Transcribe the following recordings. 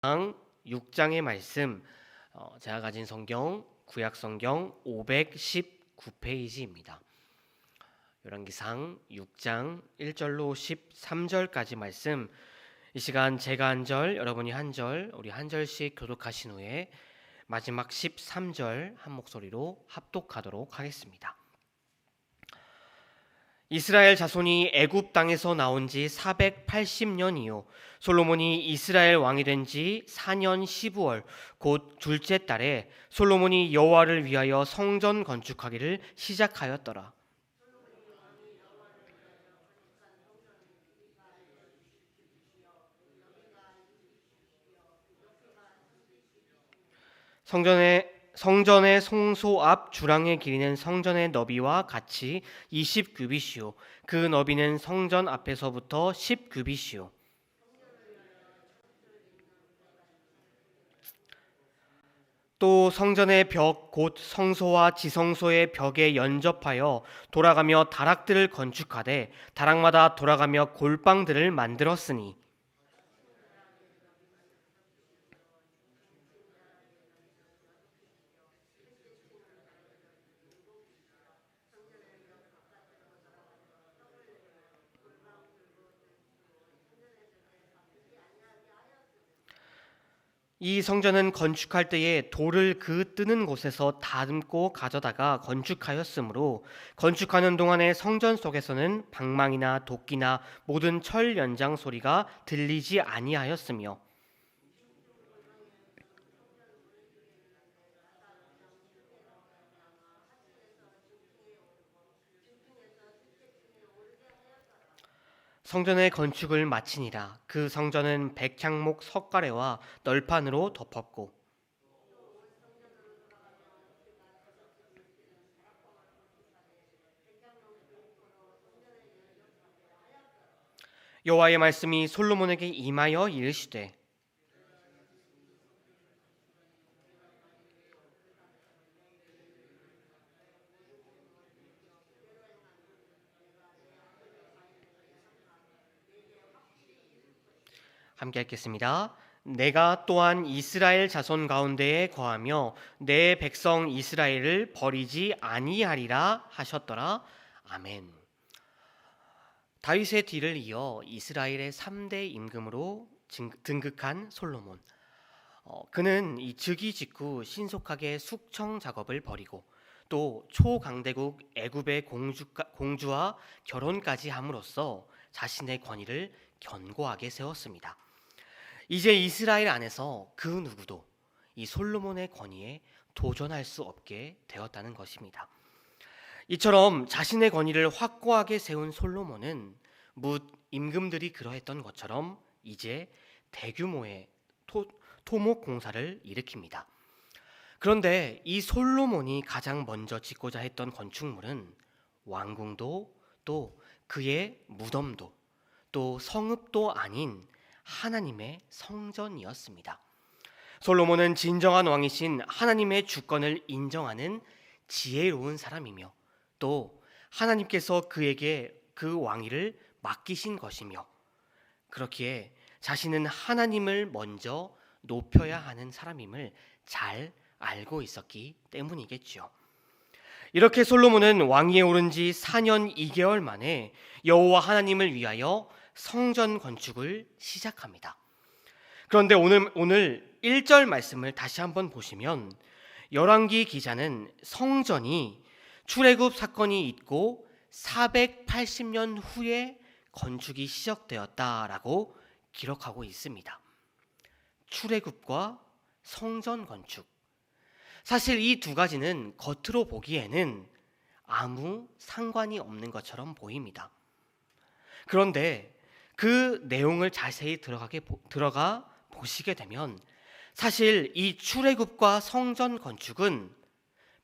6장의 말씀, 제가 가진 성경 구약 성경 519페이지입니다. 열왕기상 6장 1절로 13절까지 말씀, 이 시간 제가 한 절, 여러분이 한 절, 우리 한 절씩 교독하신 후에 마지막 13절 한 목소리로 합독하도록 하겠습니다. 이스라엘 자손이 애굽 땅에서 나온 지 480년이요 솔로몬이 이스라엘 왕이 된 지 4년 12월 곧 둘째 달에 솔로몬이 여호와를 위하여 성전 건축하기를 시작하였더라. 성전의 송소 앞 주랑의 길이는 성전의 너비와 같이 20규빗이요 그 너비는 성전 앞에서부터 10규빗이요 또 성전의 벽 곧 성소와 지성소의 벽에 연접하여 돌아가며 다락들을 건축하되 다락마다 돌아가며 골방들을 만들었으니 이 성전은 건축할 때에 돌을 그 뜨는 곳에서 다듬고 가져다가 건축하였으므로 건축하는 동안에 성전 속에서는 방망이나 도끼나 모든 철 연장 소리가 들리지 아니하였으며 성전의 건축을 마치니라. 그 성전은 백향목 석가래와 널판으로 덮었고 여호와의 말씀이 솔로몬에게 임하여 이르시되 함께 읽겠습니다. 내가 또한 이스라엘 자손 가운데에 거하며 내 백성 이스라엘을 버리지 아니하리라 하셨더라. 아멘. 다윗의 뒤를 이어 이스라엘의 3대 임금으로 등극한 솔로몬. 그는 이 즉위 직후 신속하게 숙청 작업을 벌이고 또 초강대국 애굽의 공주와 결혼까지 함으로써 자신의 권위를 견고하게 세웠습니다. 이제 이스라엘 안에서 그 누구도 이 솔로몬의 권위에 도전할 수 없게 되었다는 것입니다. 이처럼 자신의 권위를 확고하게 세운 솔로몬은 뭇 임금들이 그러했던 것처럼 이제 대규모의 토목 공사를 일으킵니다. 그런데 이 솔로몬이 가장 먼저 짓고자 했던 건축물은 왕궁도 또 그의 무덤도 또 성읍도 아닌 하나님의 성전이었습니다. 솔로몬은 진정한 왕이신 하나님의 주권을 인정하는 지혜로운 사람이며 또 하나님께서 그에게 그 왕위를 맡기신 것이며 그렇기에 자신은 하나님을 먼저 높여야 하는 사람임을 잘 알고 있었기 때문이겠죠. 이렇게 솔로몬은 왕위에 오른 지 4년 2개월 만에 여호와 하나님을 위하여 성전 건축을 시작합니다. 그런데 오늘 1절 말씀을 다시 한번 보시면 열왕기 기자는 성전이 출애굽 사건이 있고 480년 후에 건축이 시작되었다라고 기록하고 있습니다. 출애굽과 성전 건축. 사실 이 두 가지는 겉으로 보기에는 아무 상관이 없는 것처럼 보입니다. 그런데 그 내용을 자세히 들어가 보시게 되면 사실 이 출애굽과 성전 건축은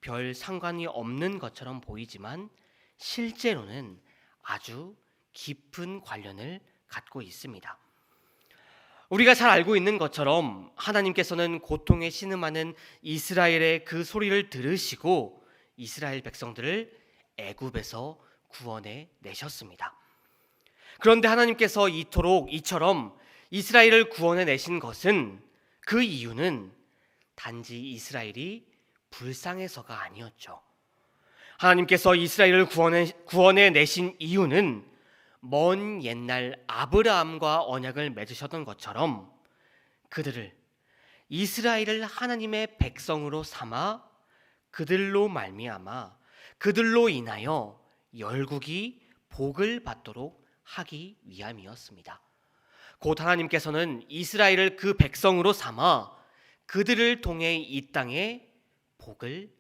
별 상관이 없는 것처럼 보이지만 실제로는 아주 깊은 관련을 갖고 있습니다. 우리가 잘 알고 있는 것처럼 하나님께서는 고통에 신음하는 이스라엘의 그 소리를 들으시고 이스라엘 백성들을 애굽에서 구원해 내셨습니다. 그런데 하나님께서 이처럼 이스라엘을 구원해 내신 것은 그 이유는 단지 이스라엘이 불쌍해서가 아니었죠. 하나님께서 이스라엘을 구원해 내신 이유는 먼 옛날 아브라함과 언약을 맺으셨던 것처럼 그들을, 이스라엘을 하나님의 백성으로 삼아 그들로 말미암아 그들로 인하여 열국이 복을 받도록 하기 위함이었습니다. 곧 하나님께서는 이스라엘을 그 백성으로 삼아 그들을 통해 이 땅에 복을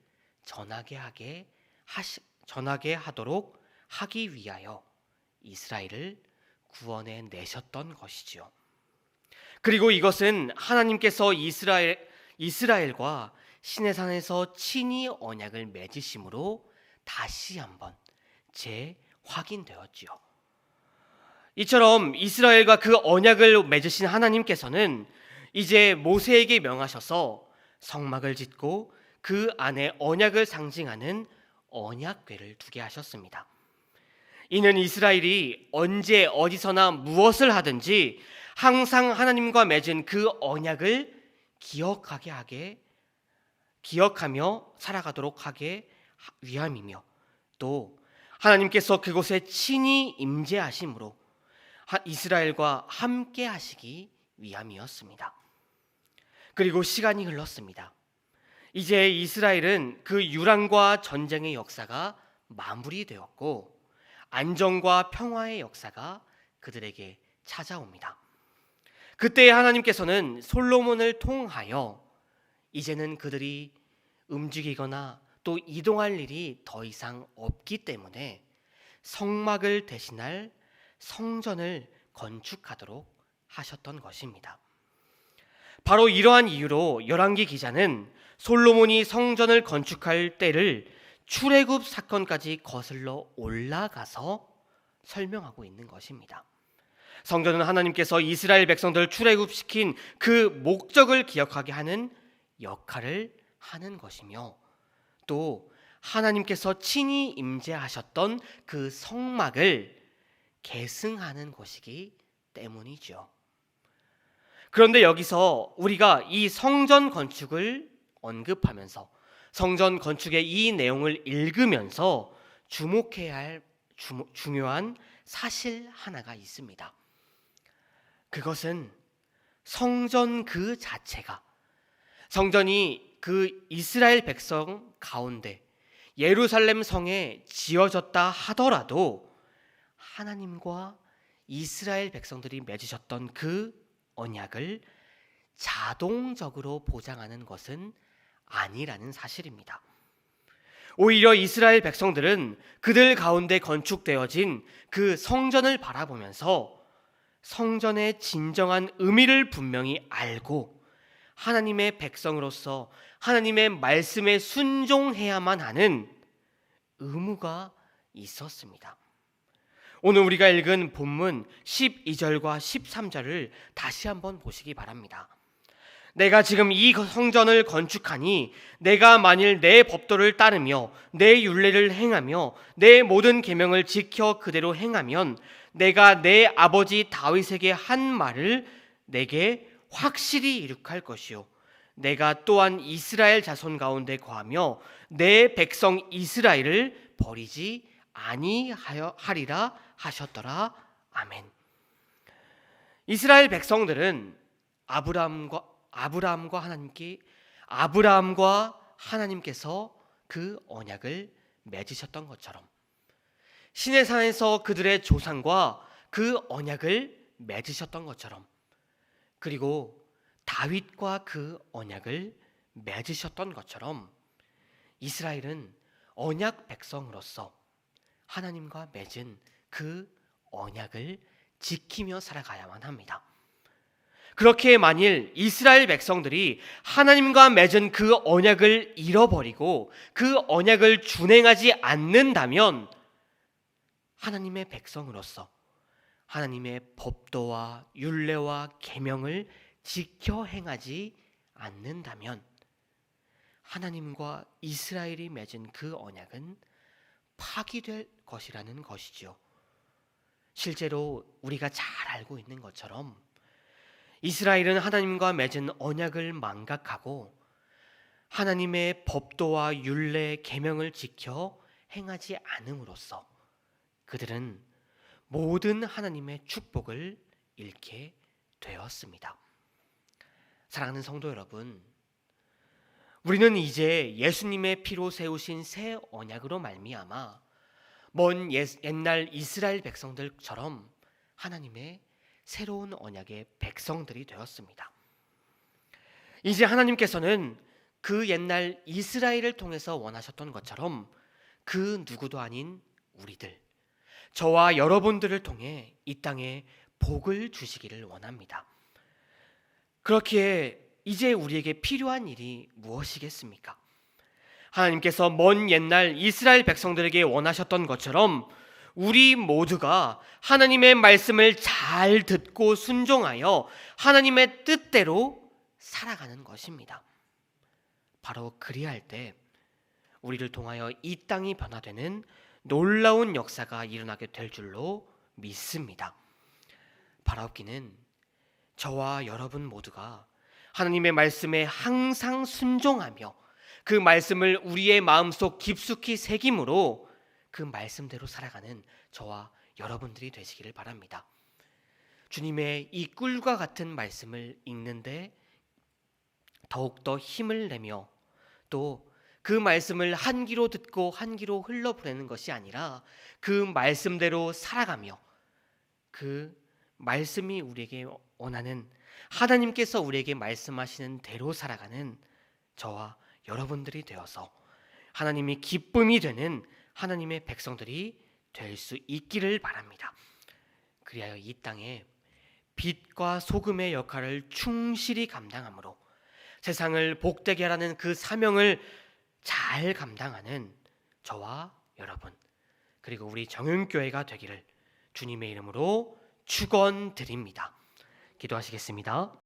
전하게 하도록 하기 위하여 이스라엘을 구원해 내셨던 것이지요. 그리고 이것은 하나님께서 이스라엘과 시내산에서 친히 언약을 맺으심으로 다시 한번 재확인되었지요. 이처럼 이스라엘과 그 언약을 맺으신 하나님께서는 이제 모세에게 명하셔서 성막을 짓고 그 안에 언약을 상징하는 언약궤를 두게 하셨습니다. 이는 이스라엘이 언제 어디서나 무엇을 하든지 항상 하나님과 맺은 그 언약을 기억하며 살아가도록 하게 위함이며, 또 하나님께서 그곳에 친히 임재하심으로 이스라엘과 함께 하시기 위함이었습니다. 그리고 시간이 흘렀습니다. 이제 이스라엘은 그 유랑과 전쟁의 역사가 마무리되었고 안정과 평화의 역사가 그들에게 찾아옵니다. 그때 하나님께서는 솔로몬을 통하여 이제는 그들이 움직이거나 또 이동할 일이 더 이상 없기 때문에 성막을 대신할 성전을 건축하도록 하셨던 것입니다. 바로 이러한 이유로 열왕기 기자는 솔로몬이 성전을 건축할 때를 출애굽 사건까지 거슬러 올라가서 설명하고 있는 것입니다. 성전은 하나님께서 이스라엘 백성들을 출애굽시킨 그 목적을 기억하게 하는 역할을 하는 것이며, 또 하나님께서 친히 임재하셨던 그 성막을 계승하는 것이기 때문이죠. 그런데 여기서 우리가 이 성전 건축을 언급하면서 성전 건축의 이 내용을 읽으면서 주목해야 할 중요한 사실 하나가 있습니다. 그것은 성전 그 자체가, 성전이 그 이스라엘 백성 가운데 예루살렘 성에 지어졌다 하더라도 하나님과 이스라엘 백성들이 맺으셨던 그 언약을 자동적으로 보장하는 것은 아니라는 사실입니다. 오히려 이스라엘 백성들은 그들 가운데 건축되어진 그 성전을 바라보면서 성전의 진정한 의미를 분명히 알고 하나님의 백성으로서 하나님의 말씀에 순종해야만 하는 의무가 있었습니다. 오늘 우리가 읽은 본문 12절과 13절을 다시 한번 보시기 바랍니다. 내가 지금 이 성전을 건축하니 내가 만일 내 법도를 따르며 내 율례를 행하며 내 모든 계명을 지켜 그대로 행하면 내가 내 아버지 다윗에게 한 말을 내게 확실히 이룩할 것이요 내가 또한 이스라엘 자손 가운데 거하며 내 백성 이스라엘을 버리지 아니하리라 하셨더라. 아멘. 이스라엘 백성들은 아브라함과 하나님께서 그 언약을 맺으셨던 것처럼 시내산에서 그들의 조상과 그 언약을 맺으셨던 것처럼, 그리고 다윗과 그 언약을 맺으셨던 것처럼 이스라엘은 언약 백성으로서 하나님과 맺은 그 언약을 지키며 살아가야만 합니다. 그렇게 만일 이스라엘 백성들이 하나님과 맺은 그 언약을 잃어버리고 그 언약을 준행하지 않는다면 하나님의 백성으로서 하나님의 법도와 율례와 계명을 지켜 행하지 않는다면 하나님과 이스라엘이 맺은 그 언약은 파기될 것이라는 것이죠. 실제로 우리가 잘 알고 있는 것처럼 이스라엘은 하나님과 맺은 언약을 망각하고 하나님의 법도와 율례 계명을 지켜 행하지 않음으로써 그들은 모든 하나님의 축복을 잃게 되었습니다. 사랑하는 성도 여러분, 우리는 이제 예수님의 피로 세우신 새 언약으로 말미암아 먼 옛날 이스라엘 백성들처럼 하나님의 새로운 언약의 백성들이 되었습니다. 이제 하나님께서는 그 옛날 이스라엘을 통해서 원하셨던 것처럼 그 누구도 아닌 우리들, 저와 여러분들을 통해 이 땅에 복을 주시기를 원합니다. 그렇기에 이제 우리에게 필요한 일이 무엇이겠습니까? 하나님께서 먼 옛날 이스라엘 백성들에게 원하셨던 것처럼 우리 모두가 하나님의 말씀을 잘 듣고 순종하여 하나님의 뜻대로 살아가는 것입니다. 바로 그리할 때 우리를 통하여 이 땅이 변화되는 놀라운 역사가 일어나게 될 줄로 믿습니다. 바라옵기는 저와 여러분 모두가 하나님의 말씀에 항상 순종하며 그 말씀을 우리의 마음속 깊숙이 새김으로 그 말씀대로 살아가는 저와 여러분들이 되시기를 바랍니다. 주님의 이 꿀과 같은 말씀을 읽는데 더욱더 힘을 내며 또 그 말씀을 한 귀로 듣고 한 귀로 흘려보내는 것이 아니라 그 말씀대로 살아가며 그 말씀이 우리에게 원하는 하나님께서 우리에게 말씀하시는 대로 살아가는 저와 여러분들이 되어서 하나님이 기쁨이 되는 하나님의 백성들이 될 수 있기를 바랍니다. 그리하여 이 땅에 빛과 소금의 역할을 충실히 감당함으로 세상을 복되게 하라는 그 사명을 잘 감당하는 저와 여러분 그리고 우리 정윤교회가 되기를 주님의 이름으로 축원드립니다. 기도하시겠습니다.